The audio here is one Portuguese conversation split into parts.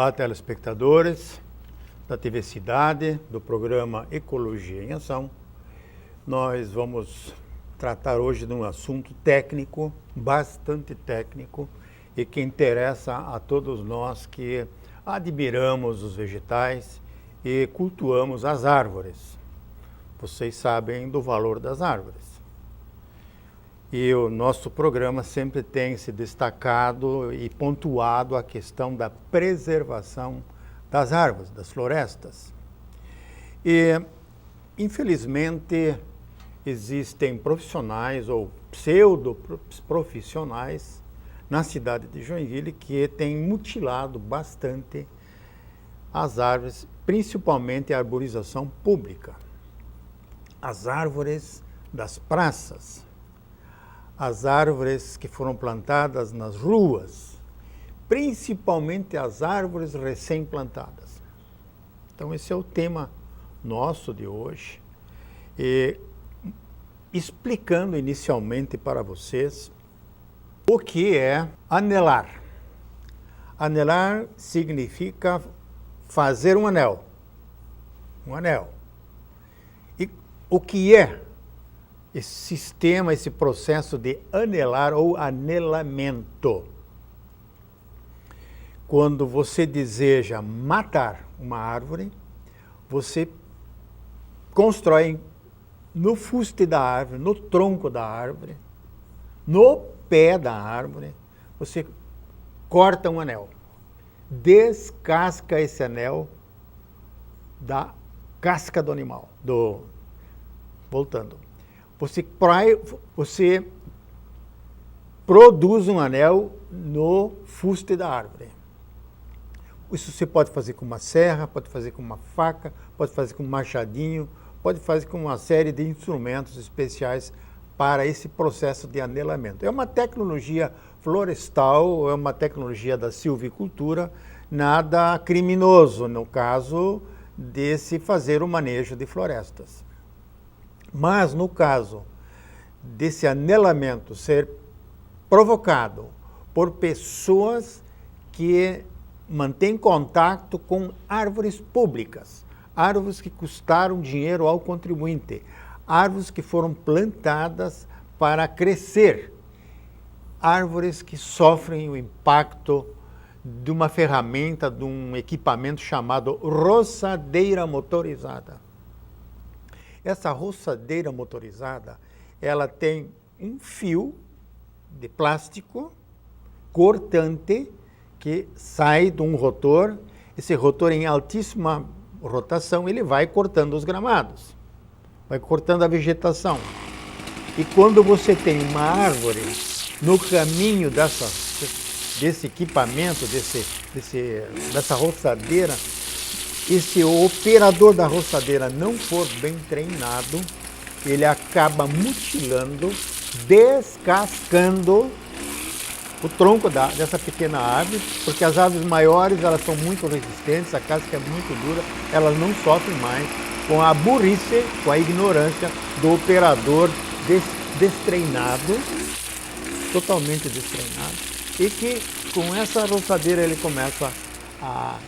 Olá, telespectadores da TV Cidade, do programa Ecologia em Ação. Nós vamos tratar hoje de um assunto técnico, bastante técnico, e que interessa a todos nós que admiramos os vegetais e cultuamos as árvores. Vocês sabem do valor das árvores. E o nosso programa sempre tem se destacado e pontuado a questão da preservação das árvores, das florestas. E, infelizmente, existem profissionais ou pseudo-profissionais na cidade de Joinville que têm mutilado bastante as árvores, principalmente a arborização pública. As árvores das praças, as árvores que foram plantadas nas ruas, principalmente as árvores recém-plantadas. Então esse é o tema nosso de hoje, e explicando inicialmente para vocês o que é anelar. Anelar significa fazer um anel. Um anel. E o que é esse sistema, esse processo de anelar ou anelamento? Quando você deseja matar uma árvore, você constrói no fuste da árvore, no tronco da árvore, no pé da árvore, você corta um anel, descasca esse anel da casca do animal, voltando. Você produz um anel no fuste da árvore. Isso você pode fazer com uma serra, pode fazer com uma faca, pode fazer com um machadinho, pode fazer com uma série de instrumentos especiais para esse processo de anelamento. É uma tecnologia florestal, é uma tecnologia da silvicultura, nada criminoso no caso de se fazer o manejo de florestas. Mas no caso desse anelamento ser provocado por pessoas que mantêm contato com árvores públicas, árvores que custaram dinheiro ao contribuinte, árvores que foram plantadas para crescer, árvores que sofrem o impacto de uma ferramenta, de um equipamento chamado roçadeira motorizada. Essa roçadeira motorizada, ela tem um fio de plástico cortante que sai de um rotor. Esse rotor em altíssima rotação, ele vai cortando os gramados, vai cortando a vegetação. E quando você tem uma árvore no caminho desse equipamento, dessa roçadeira, e se o operador da roçadeira não for bem treinado, ele acaba mutilando, descascando o tronco dessa pequena árvore, porque as árvores maiores elas são muito resistentes, a casca é muito dura, elas não sofrem mais com a burrice, com a ignorância do operador destreinado, totalmente destreinado, e que com essa roçadeira ele começa a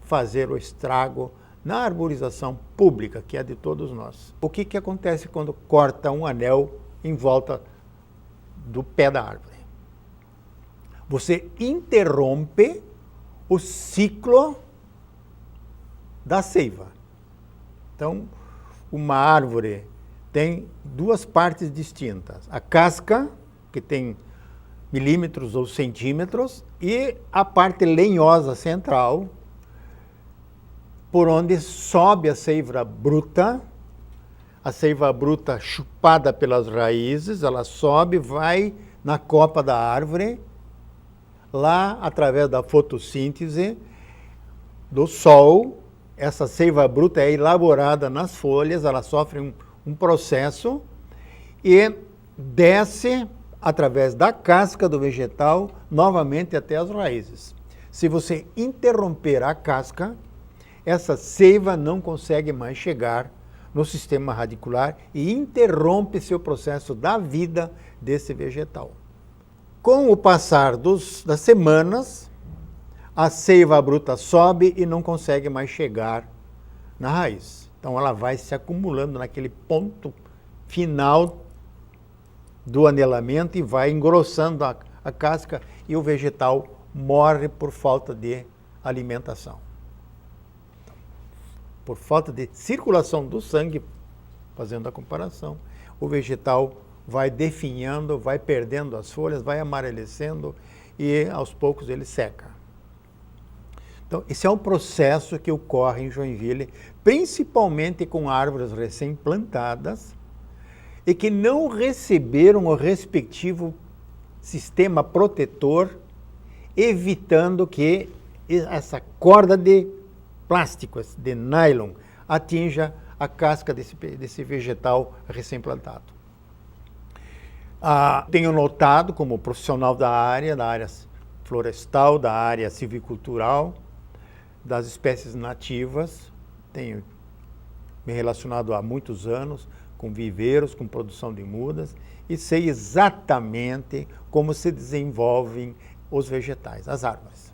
fazer o estrago na arborização pública, que é de todos nós. O que acontece quando corta um anel em volta do pé da árvore? Você interrompe o ciclo da seiva. Então, uma árvore tem duas partes distintas. A casca, que tem milímetros ou centímetros, e a parte lenhosa central, por onde sobe a seiva bruta chupada pelas raízes, ela sobe, vai na copa da árvore, lá através da fotossíntese do sol, essa seiva bruta é elaborada nas folhas, ela sofre um processo e desce através da casca do vegetal novamente até as raízes. Se você interromper a casca, essa seiva não consegue mais chegar no sistema radicular e interrompe seu processo da vida desse vegetal. Com o passar das semanas, a seiva bruta sobe e não consegue mais chegar na raiz. Então ela vai se acumulando naquele ponto final do anelamento e vai engrossando a casca e o vegetal morre por falta de alimentação. Por falta de circulação do sangue, fazendo a comparação, o vegetal vai definhando, vai perdendo as folhas, vai amarelecendo e aos poucos ele seca. Então, esse é um processo que ocorre em Joinville, principalmente com árvores recém-plantadas e que não receberam o respectivo sistema protetor, evitando que essa corda de plástico, de nylon, atinja a casca desse vegetal recém-plantado. Tenho notado, como profissional da área florestal, da área silvicultural, das espécies nativas, tenho me relacionado há muitos anos com viveiros, com produção de mudas, e sei exatamente como se desenvolvem os vegetais, as árvores.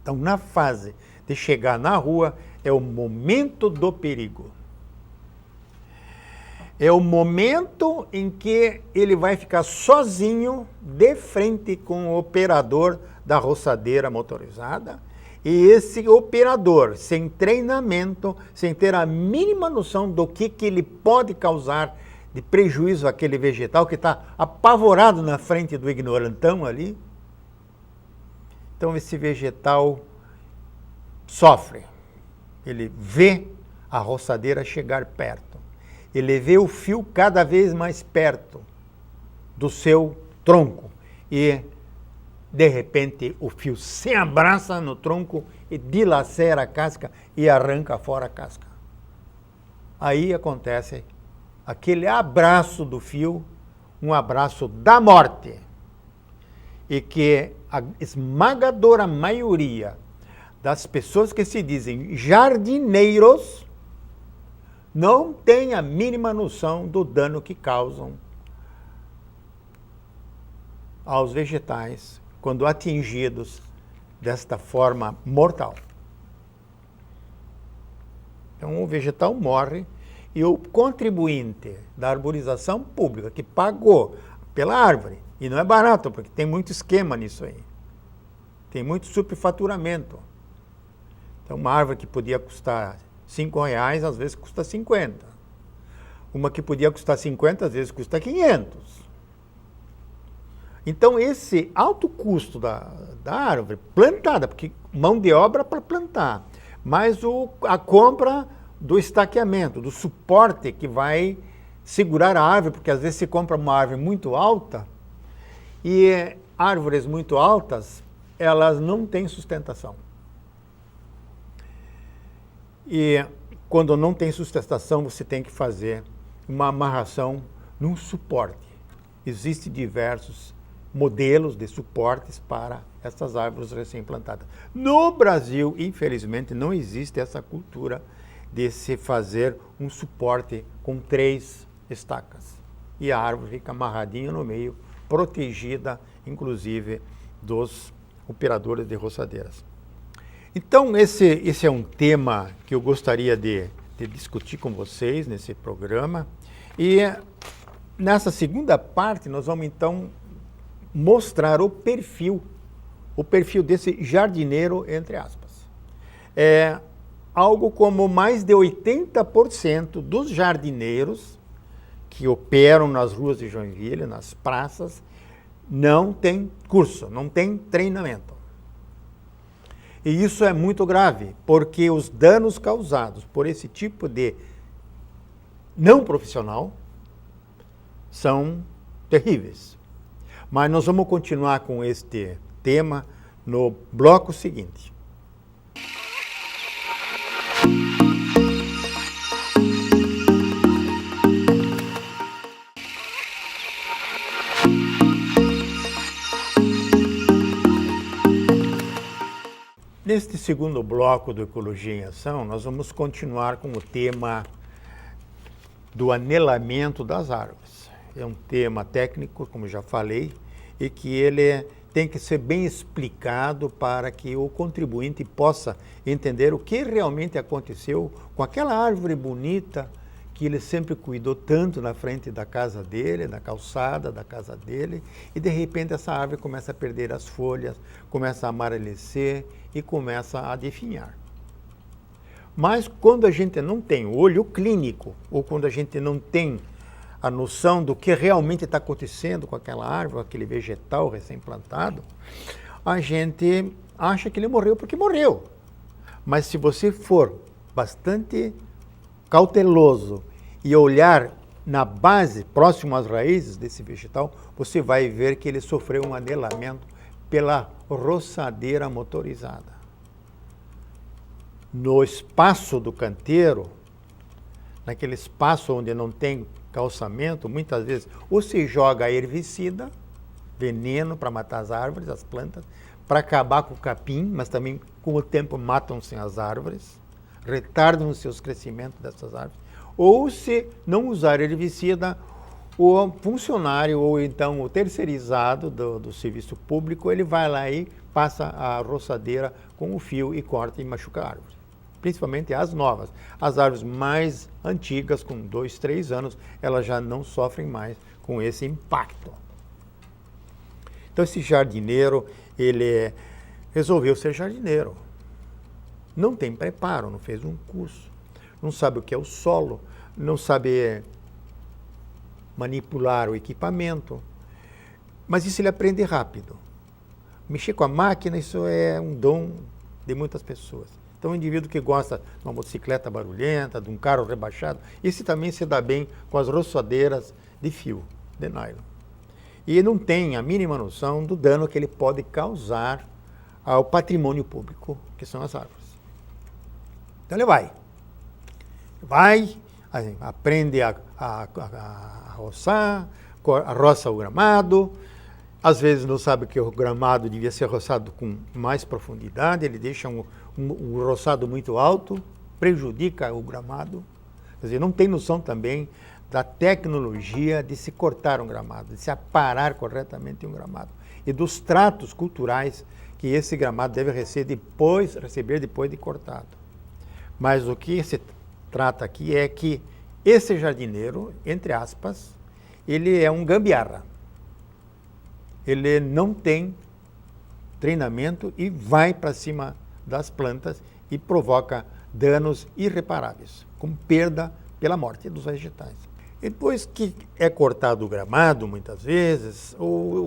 Então, na fase de chegar na rua, é o momento do perigo. É o momento em que ele vai ficar sozinho, de frente com o operador da roçadeira motorizada, e esse operador, sem treinamento, sem ter a mínima noção do que ele pode causar de prejuízo àquele vegetal que está apavorado na frente do ignorantão ali. Então esse vegetal sofre. Ele vê a roçadeira chegar perto. Ele vê o fio cada vez mais perto do seu tronco e, de repente, o fio se abraça no tronco e dilacera a casca e arranca fora a casca. Aí acontece aquele abraço do fio, um abraço da morte. E que a esmagadora maioria das pessoas que se dizem jardineiros não tem a mínima noção do dano que causam aos vegetais quando atingidos desta forma mortal. Então o vegetal morre e o contribuinte da arborização pública que pagou pela árvore, e não é barato, porque tem muito esquema nisso aí, tem muito superfaturamento. Então uma árvore que podia custar R$5, às vezes custa 50. Uma que podia custar 50, às vezes custa 500. Então esse alto custo da árvore plantada, porque mão de obra para plantar, mas a compra do estaqueamento, do suporte que vai segurar a árvore, porque às vezes se compra uma árvore muito alta e árvores muito altas, elas não têm sustentação. E quando não tem sustentação, você tem que fazer uma amarração num suporte. Existem diversos modelos de suportes para essas árvores recém-plantadas. No Brasil, infelizmente, não existe essa cultura de se fazer um suporte com 3 estacas. E a árvore fica amarradinha no meio, protegida, inclusive, dos operadores de roçadeiras. Então, esse é um tema que eu gostaria de discutir com vocês nesse programa. E nessa segunda parte, nós vamos, então, mostrar o perfil desse jardineiro, entre aspas. É algo como mais de 80% dos jardineiros que operam nas ruas de Joinville, nas praças, não tem curso, não tem treinamento. E isso é muito grave, porque os danos causados por esse tipo de não profissional são terríveis. Mas nós vamos continuar com este tema no bloco seguinte. Neste segundo bloco do Ecologia em Ação, nós vamos continuar com o tema do anelamento das árvores. É um tema técnico, como já falei, e que ele tem que ser bem explicado para que o contribuinte possa entender o que realmente aconteceu com aquela árvore bonita que ele sempre cuidou tanto na frente da casa dele, na calçada da casa dele, e de repente essa árvore começa a perder as folhas, começa a amarecer e começa a definhar. Mas quando a gente não tem olho clínico, ou quando a gente não tem a noção do que realmente está acontecendo com aquela árvore, aquele vegetal recém-plantado, a gente acha que ele morreu porque morreu. Mas se você for bastante cauteloso e olhar na base, próximo às raízes desse vegetal, você vai ver que ele sofreu um anelamento pela roçadeira motorizada. No espaço do canteiro, naquele espaço onde não tem calçamento, muitas vezes ou se joga herbicida, veneno para matar as árvores, as plantas, para acabar com o capim, mas também com o tempo matam-se as árvores, retardam os seus crescimentos dessas árvores, ou se não usar herbicida, o funcionário ou então o terceirizado do serviço público, ele vai lá e passa a roçadeira com o fio e corta e machuca a árvore. Principalmente as novas. As árvores mais antigas, com 2, 3 anos, elas já não sofrem mais com esse impacto. Então esse jardineiro, ele resolveu ser jardineiro. Não tem preparo, não fez um curso, não sabe o que é o solo, não sabe manipular o equipamento, mas isso ele aprende rápido. Mexer com a máquina, isso é um dom de muitas pessoas. Então, um indivíduo que gosta de uma motocicleta barulhenta, de um carro rebaixado, esse também se dá bem com as roçadeiras de fio, de nylon. E não tem a mínima noção do dano que ele pode causar ao patrimônio público, que são as árvores. Então, ele vai, aprende a roçar, roça o gramado. Às vezes não sabe que o gramado devia ser roçado com mais profundidade, ele deixa um roçado muito alto, prejudica o gramado. Quer dizer, não tem noção também da tecnologia de se cortar um gramado, de se aparar corretamente um gramado e dos tratos culturais que esse gramado deve receber depois de cortado. Mas o que se trata aqui é que esse jardineiro, entre aspas, ele é um gambiarra. Ele não tem treinamento e vai para cima das plantas e provoca danos irreparáveis, como perda pela morte dos vegetais. Depois que é cortado o gramado, muitas vezes,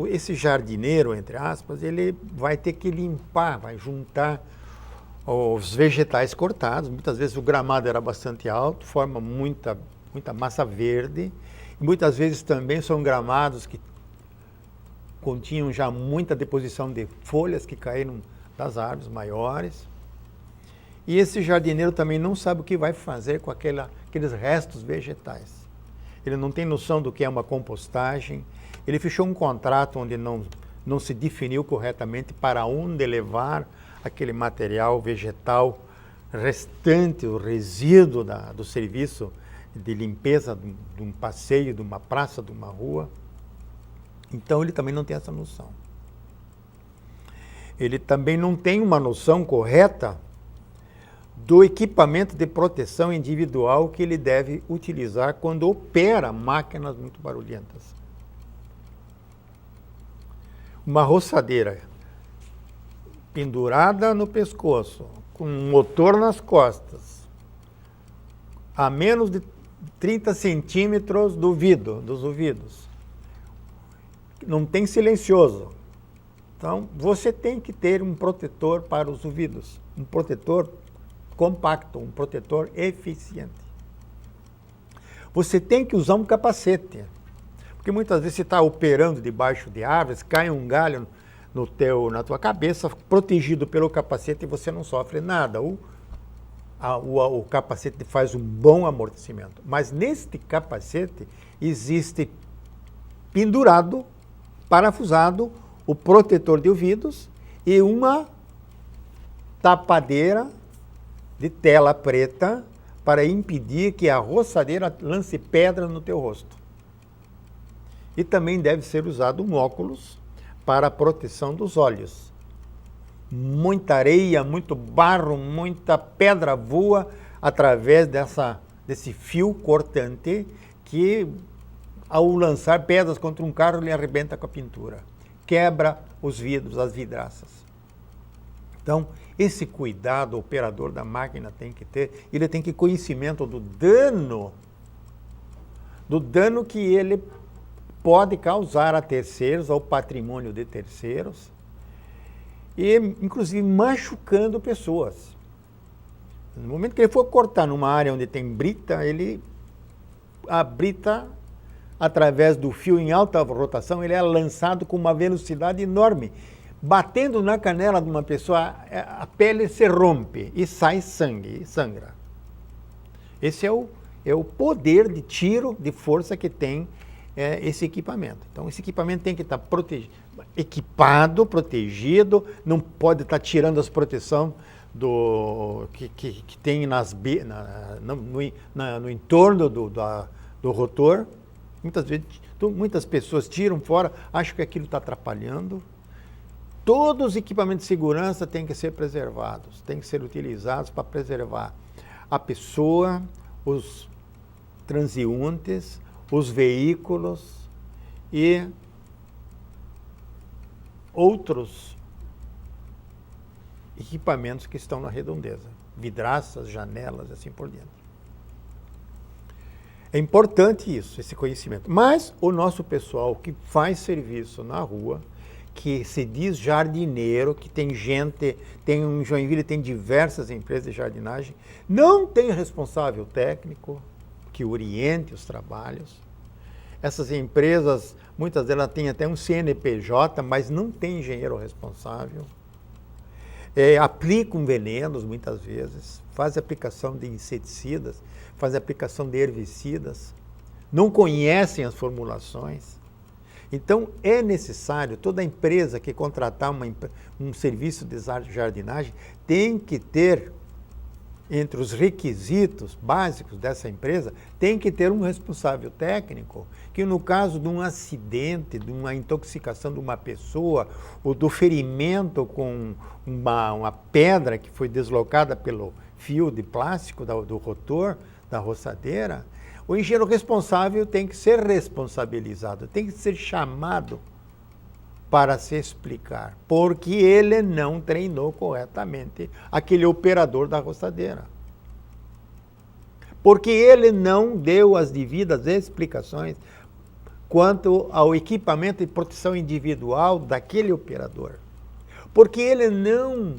esse jardineiro, entre aspas, ele vai ter que limpar, vai juntar os vegetais cortados. Muitas vezes o gramado era bastante alto, forma muita massa verde. E muitas vezes também são gramados que continham já muita deposição de folhas que caíram das árvores maiores. E esse jardineiro também não sabe o que vai fazer com aqueles restos vegetais. Ele não tem noção do que é uma compostagem. Ele fechou um contrato onde não se definiu corretamente para onde levar aquele material vegetal restante, o resíduo do serviço de limpeza de um passeio, de uma praça, de uma rua. Então ele também não tem essa noção. Ele também não tem uma noção correta do equipamento de proteção individual que ele deve utilizar quando opera máquinas muito barulhentas. Uma roçadeira pendurada no pescoço, com um motor nas costas, a menos de 30 centímetros dos ouvidos. Não tem silencioso. Então, você tem que ter um protetor para os ouvidos, um protetor compacto, um protetor eficiente. Você tem que usar um capacete, porque muitas vezes você está operando debaixo de árvores, cai um galho na tua cabeça, protegido pelo capacete, e você não sofre nada. O capacete faz um bom amortecimento. Mas neste capacete existe pendurado, parafusado, o protetor de ouvidos e uma tapadeira de tela preta para impedir que a roçadeira lance pedra no teu rosto. E também deve ser usado um óculos para a proteção dos olhos. Muita areia, muito barro, muita pedra voa através desse fio cortante que, ao lançar pedras contra um carro, ele arrebenta com a pintura. Quebra os vidros, as vidraças. Então, esse cuidado o operador da máquina tem que ter, ele tem que ter conhecimento do dano que ele pode causar a terceiros, ao patrimônio de terceiros, e inclusive machucando pessoas. No momento que ele for cortar numa área onde tem brita, a brita, através do fio em alta rotação, ele é lançado com uma velocidade enorme. Batendo na canela de uma pessoa, a pele se rompe e sai sangue, e sangra. Esse é o poder de tiro, de força que tem esse equipamento. Então, esse equipamento tem que estar equipado, protegido, não pode estar tirando as proteções que tem no entorno do rotor. Muitas pessoas tiram fora, acham que aquilo está atrapalhando. Todos os equipamentos de segurança têm que ser preservados, têm que ser utilizados para preservar a pessoa, os transeuntes, os veículos e outros equipamentos que estão na redondeza, vidraças, janelas e assim por diante. É importante isso, esse conhecimento. Mas o nosso pessoal que faz serviço na rua, que se diz jardineiro, que tem gente, em Joinville tem diversas empresas de jardinagem, não tem responsável técnico que oriente os trabalhos. Essas empresas, muitas delas têm até um CNPJ, mas não tem engenheiro responsável. Aplicam venenos muitas vezes, fazem aplicação de inseticidas, fazem aplicação de herbicidas, não conhecem as formulações. Então, é necessário, toda empresa que contratar um serviço de jardinagem tem que ter, entre os requisitos básicos dessa empresa, tem que ter um responsável técnico que, no caso de um acidente, de uma intoxicação de uma pessoa, ou do ferimento com uma pedra que foi deslocada pelo fio de plástico do rotor, da roçadeira, o engenheiro responsável tem que ser responsabilizado, tem que ser chamado para se explicar, porque ele não treinou corretamente aquele operador da roçadeira. Porque ele não deu as devidas explicações quanto ao equipamento de proteção individual daquele operador. Porque ele não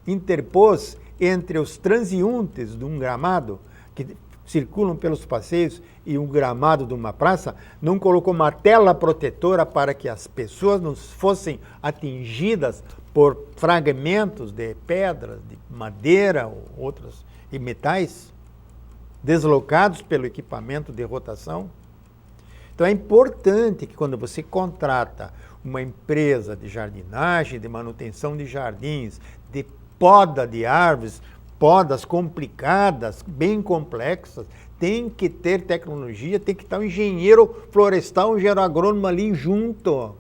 interpôs entre os transeuntes de um gramado, que circulam pelos passeios, e um gramado de uma praça, não colocou uma tela protetora para que as pessoas não fossem atingidas por fragmentos de pedras, de madeira ou outros e metais deslocados pelo equipamento de rotação. Então é importante que quando você contrata uma empresa de jardinagem, de manutenção de jardins, de poda de árvores, podas complicadas, bem complexas, tem que ter tecnologia, tem que estar um engenheiro florestal, um engenheiro agrônomo ali junto.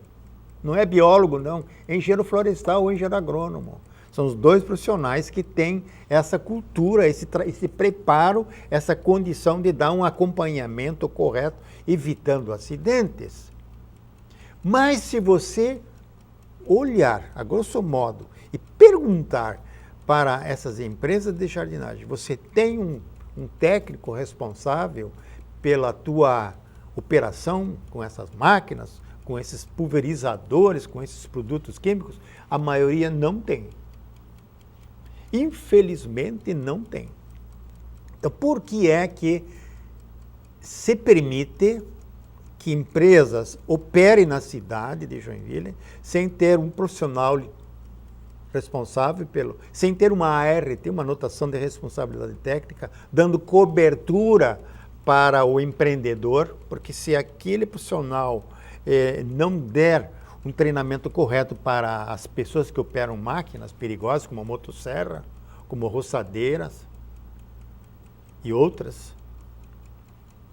Não é biólogo, não. É engenheiro florestal ou engenheiro agrônomo. São os dois profissionais que têm essa cultura, esse preparo, essa condição de dar um acompanhamento correto, evitando acidentes. Mas se você olhar, a grosso modo, e perguntar para essas empresas de jardinagem, você tem um técnico responsável pela tua operação com essas máquinas, com esses pulverizadores, com esses produtos químicos? A maioria não tem. Infelizmente não tem. Então, por que é que se permite que empresas operem na cidade de Joinville sem ter um profissional responsável sem ter uma ART, uma anotação de responsabilidade técnica, dando cobertura para o empreendedor? Porque se aquele profissional não der um treinamento correto para as pessoas que operam máquinas perigosas, como a motosserra, como roçadeiras e outras,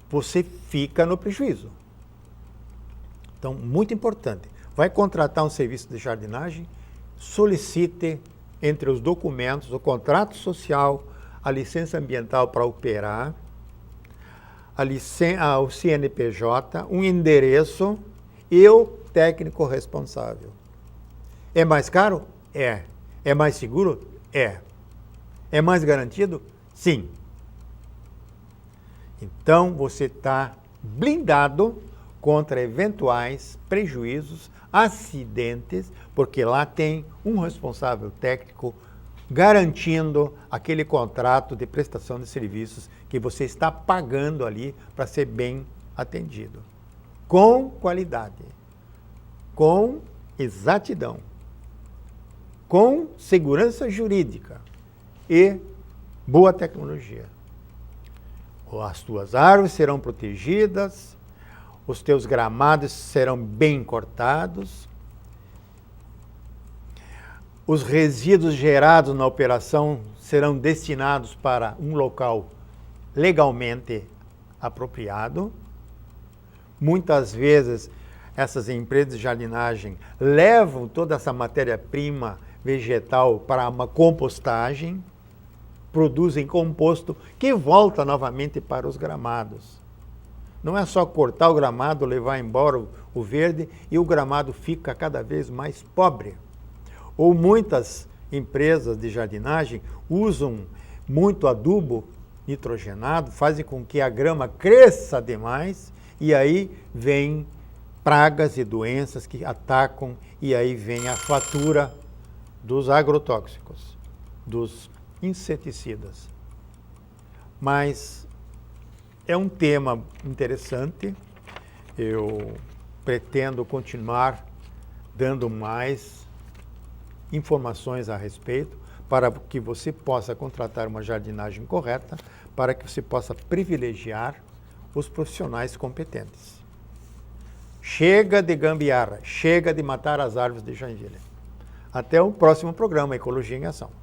você fica no prejuízo. Então, muito importante, vai contratar um serviço de jardinagem, solicite entre os documentos o contrato social, a licença ambiental para operar, o CNPJ, um endereço e o técnico responsável. É mais caro? É. É mais seguro? É. É mais garantido? Sim. Então você está blindado contra eventuais prejuízos, acidentes, porque lá tem um responsável técnico garantindo aquele contrato de prestação de serviços que você está pagando ali para ser bem atendido. Com qualidade, com exatidão, com segurança jurídica e boa tecnologia. As tuas árvores serão protegidas, os teus gramados serão bem cortados, os resíduos gerados na operação serão destinados para um local legalmente apropriado. Muitas vezes, essas empresas de jardinagem levam toda essa matéria-prima vegetal para uma compostagem, produzem composto que volta novamente para os gramados. Não é só cortar o gramado, levar embora o verde e o gramado fica cada vez mais pobre. Ou muitas empresas de jardinagem usam muito adubo nitrogenado, fazem com que a grama cresça demais e aí vem pragas e doenças que atacam e aí vem a fatura dos agrotóxicos, dos inseticidas. Mas é um tema interessante, eu pretendo continuar dando mais informações a respeito para que você possa contratar uma jardinagem correta, para que você possa privilegiar os profissionais competentes. Chega de gambiarra, chega de matar as árvores de Joinville. Até o próximo programa Ecologia em Ação.